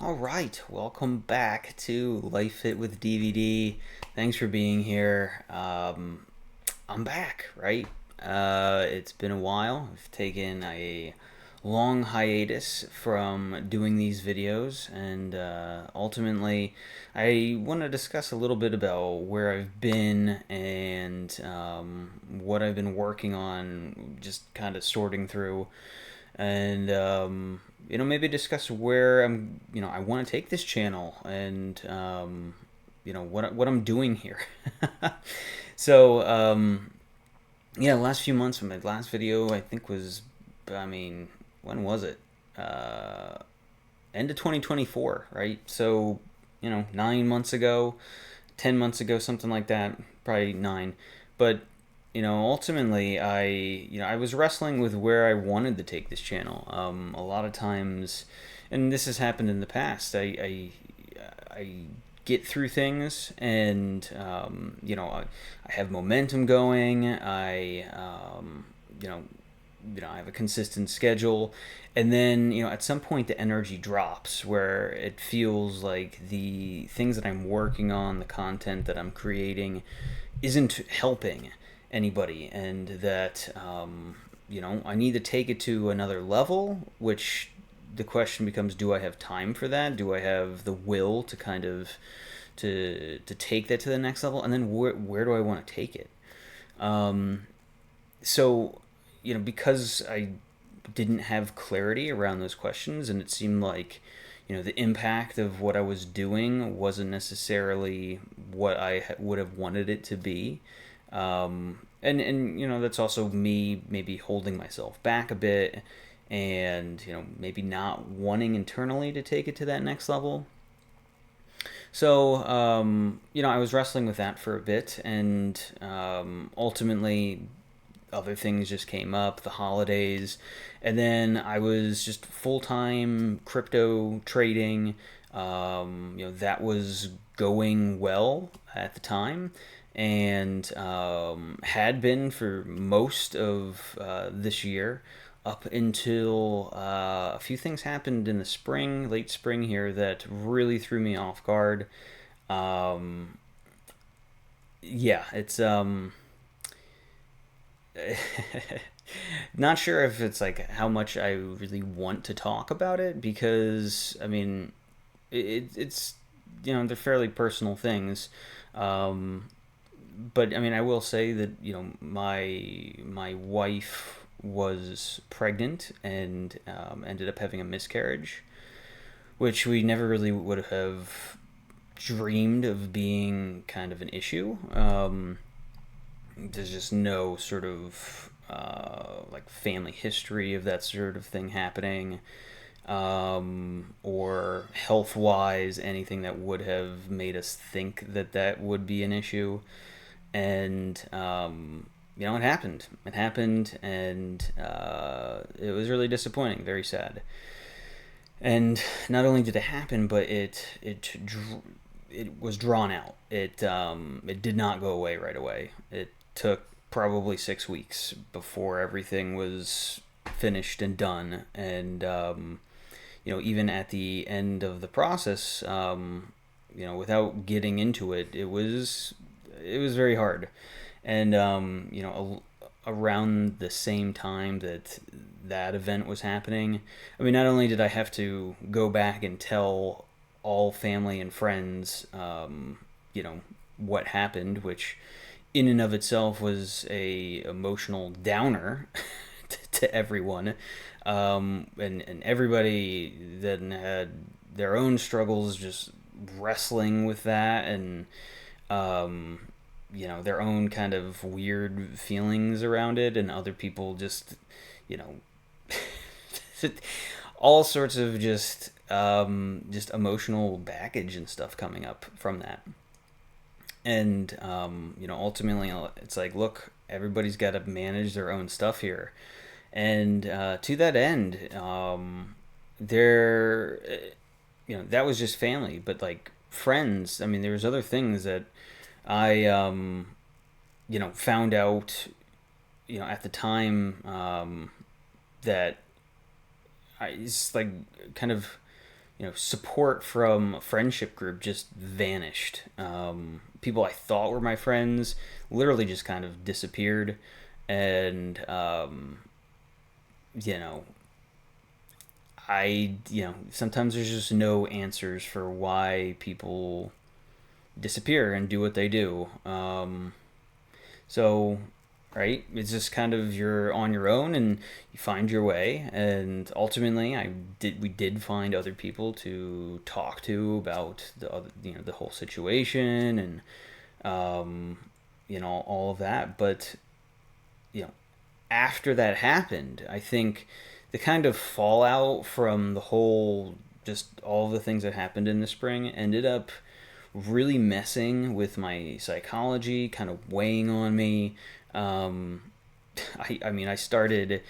All right, welcome back to Life Fit with DVD. Thanks for being here. I'm back, right? It's been a while. I've taken a long hiatus from doing these videos, and ultimately, I want to discuss a little bit about where I've been and what I've been working on, just kind of sorting through and maybe discuss where I want to take this channel and what I'm doing here. so yeah, the last few months, my last video I think was, I mean, when was it? Uh, End of 2024, right? So 9 months ago, 10 months ago, something like that, probably nine. But ultimately, I was wrestling with where I wanted to take this channel. A lot of times, and this has happened in the past. I get through things, and I have momentum going. You know, I have a consistent schedule, and then at some point the energy drops where it feels like the things that I'm working on, the content that I'm creating, isn't helping anybody, and that I need to take it to another level. Which the question becomes: do I have time for that? Do I have the will to kind of to take that to the next level? And then where do I want to take it? So because I didn't have clarity around those questions, and it seemed like the impact of what I was doing wasn't necessarily what I would have wanted it to be. And that's also me maybe holding myself back a bit, and maybe not wanting internally to take it to that next level. So I was wrestling with that for a bit, and ultimately other things just came up, the holidays, and then I was just full time crypto trading. That was going well at the time, and had been for most of this year. Up until a few things happened in the spring, late spring here, that really threw me off guard. Um, yeah, it's not sure if it's like how much I really want to talk about it, because I mean it's they're fairly personal things. Um, but I mean I will say that my wife was pregnant and ended up having a miscarriage, which we never really would have dreamed of being kind of an issue. There's just no sort of like family history of that sort of thing happening, or health wise, anything that would have made us think that that would be an issue. And it happened. It happened, and it was really disappointing, very sad. And not only did it happen, but it was drawn out. It did not go away right away. It took probably 6 weeks before everything was finished and done. And even at the end of the process, without getting into it, it was very hard. And around the same time that that event was happening, I mean, not only did I have to go back and tell all family and friends, what happened, which in and of itself was a emotional downer to everyone, and everybody then had their own struggles just wrestling with that, and um, their own kind of weird feelings around it, and other people just you know all sorts of just emotional baggage and stuff coming up from that. And ultimately it's like, look, everybody's got to manage their own stuff here. And to that end, there that was just family, but like friends, I mean, there was other things that I found out at the time, that I it's like kind of support from a friendship group just vanished. People I thought were my friends literally just kind of disappeared. And, you know, sometimes there's just no answers for why people disappear and do what they do. So, right, it's just kind of you're on your own and you find your way. And ultimately, we did find other people to talk to about the whole situation and all of that. But you know, after that happened, I think the kind of fallout from the whole, just all the things that happened in the spring ended up really messing with my psychology, kind of weighing on me. Um, I started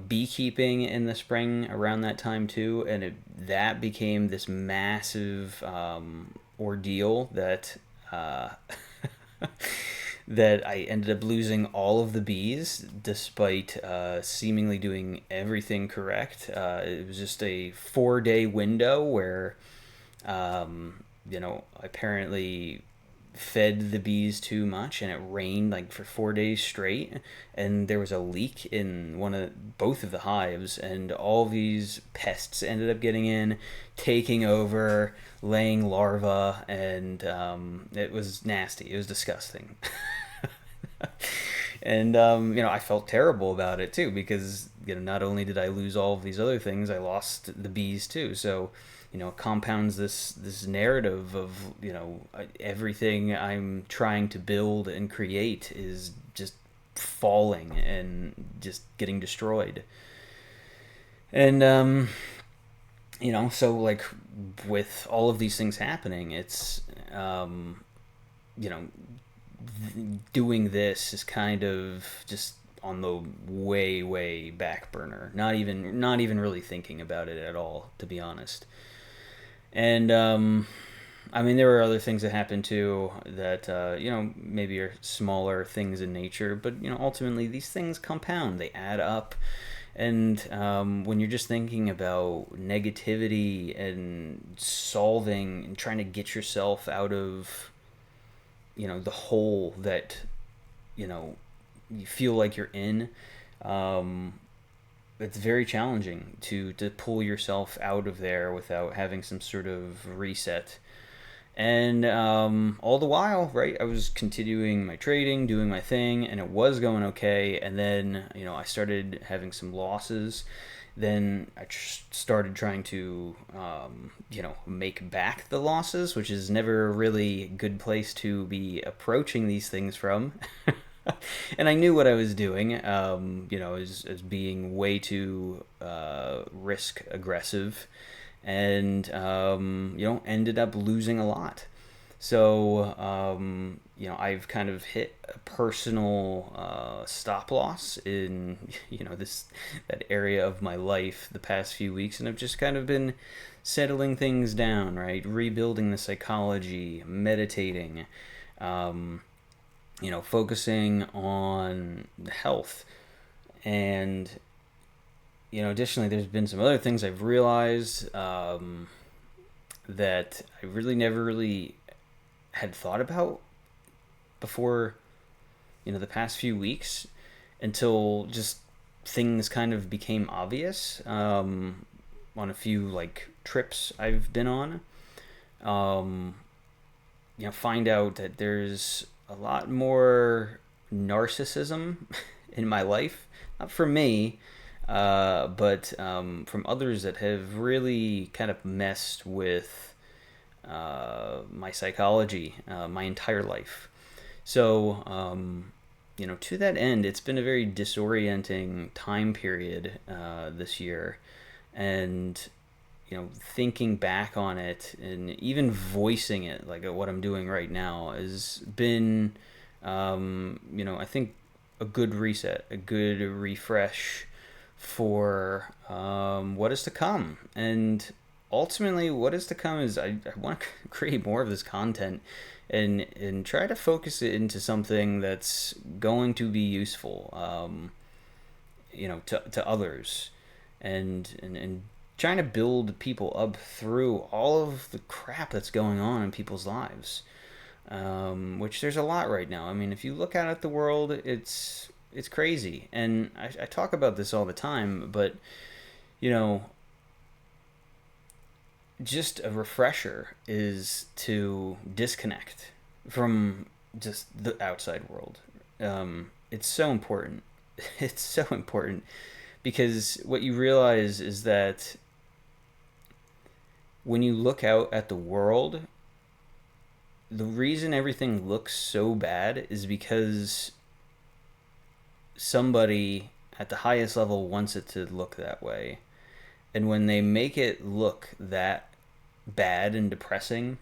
beekeeping in the spring around that time too, and that became this massive ordeal that that I ended up losing all of the bees despite seemingly doing everything correct. It was just a 4 day window where, I apparently fed the bees too much and it rained like for 4 days straight, and there was a leak in both of the hives, and all these pests ended up getting in, taking over, laying larvae, and it was nasty. It was disgusting. And I felt terrible about it too, because not only did I lose all of these other things, I lost the bees too. So it compounds this narrative of everything I'm trying to build and create is just falling and just getting destroyed. And so like with all of these things happening, it's you know doing this is kind of just on the way back burner. Not even really thinking about it at all, to be honest. And there were other things that happened too that maybe are smaller things in nature, but ultimately these things compound. They add up. And when you're just thinking about negativity and solving and trying to get yourself out of the hole that you feel like you're in, it's very challenging to pull yourself out of there without having some sort of reset. And all the while, right, I was continuing my trading, doing my thing, and it was going okay. And then I started having some losses. Then I started trying to make back the losses, which is never really a good place to be approaching these things from. And I knew what I was doing, as being way too risk aggressive, and ended up losing a lot. So I've kind of hit a personal stop loss in that area of my life the past few weeks, and I've just kind of been settling things down, right, rebuilding the psychology, meditating. Focusing on health. And, additionally, there's been some other things I've realized that I really never really had thought about before, the past few weeks, until just things kind of became obvious on a few, like, trips I've been on. Find out that there's a lot more narcissism in my life. Not from me, but from others that have really kind of messed with my psychology my entire life. So, to that end, it's been a very disorienting time period this year. And thinking back on it and even voicing it, like what I'm doing right now, has been, I think a good reset, a good refresh for what is to come. And ultimately, what is to come is I want to create more of this content and try to focus it into something that's going to be useful, to others, and trying to build people up through all of the crap that's going on in people's lives, which there's a lot right now. I mean, if you look out at the world, it's crazy, and I talk about this all the time. But you know, just a refresher is to disconnect from just the outside world. It's so important. It's so important because what you realize is that when you look out at the world, the reason everything looks so bad is because somebody at the highest level wants it to look that way. And when they make it look that bad and depressing,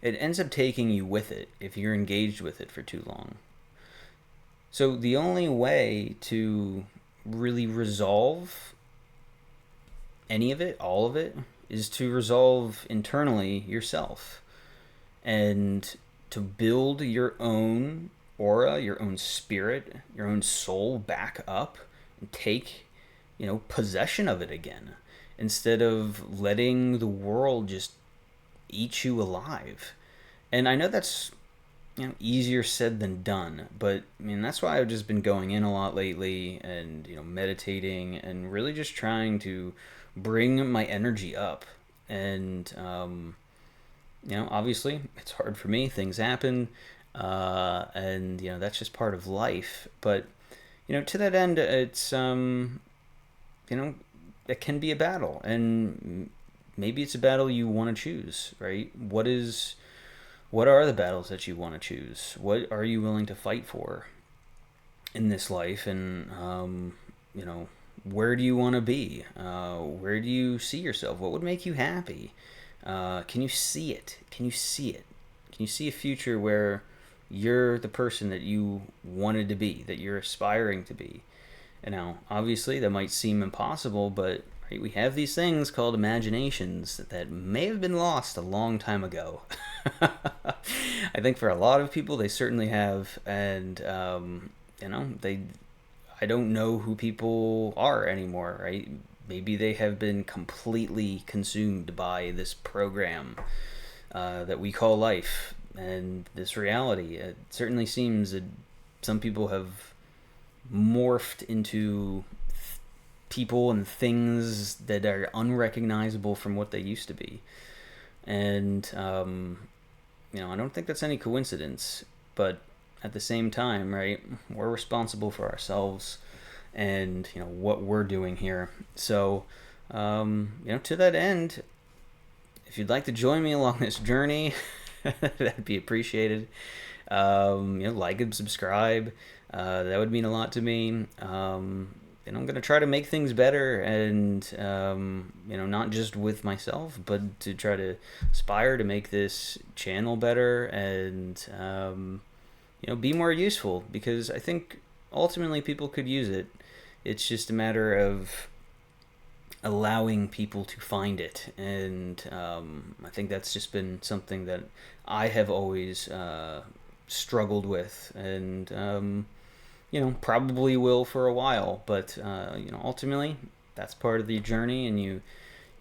it ends up taking you with it if you're engaged with it for too long. So the only way to really resolve any of it, all of it, is to resolve internally yourself and to build your own aura, your own spirit, your own soul back up and take, possession of it again instead of letting the world just eat you alive. And I know that's easier said than done, but I mean that's why I've just been going in a lot lately and meditating and really just trying to bring my energy up. And obviously it's hard for me, things happen, and that's just part of life. But to that end, it's it can be a battle, and maybe it's a battle you want to choose, right? What are the battles that you want to choose? What are you willing to fight for in this life? And where do you want to be? Where do you see yourself? What would make you happy? Can you see it? Can you see it? Can you see a future where you're the person that you wanted to be, that you're aspiring to be? And now, obviously, that might seem impossible, but right, we have these things called imaginations that may have been lost a long time ago. I think for a lot of people, they certainly have, and I don't know who people are anymore, right? Maybe they have been completely consumed by this program that we call life and this reality. It certainly seems that some people have morphed into people and things that are unrecognizable from what they used to be. And, I don't think that's any coincidence, but at the same time, right, we're responsible for ourselves and, what we're doing here. So, to that end, if you'd like to join me along this journey, that'd be appreciated. Like and subscribe. That would mean a lot to me. And I'm going to try to make things better and, not just with myself, but to try to aspire to make this channel better and, be more useful, because I think ultimately people could use it. It's just a matter of allowing people to find it. And I think that's just been something that I have always struggled with and, probably will for a while, but ultimately that's part of the journey, and you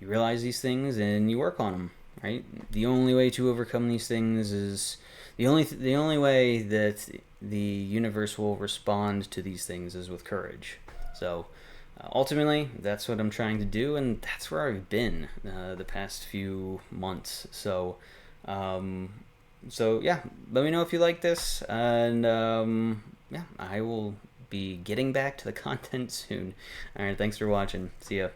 realize these things and you work on them, right? The only way to overcome these things is the only way that the universe will respond to these things is with courage. So ultimately that's what I'm trying to do, and that's where I've been the past few months. So yeah, let me know if you like this, and I will be getting back to the content soon. All right, thanks for watching. See ya.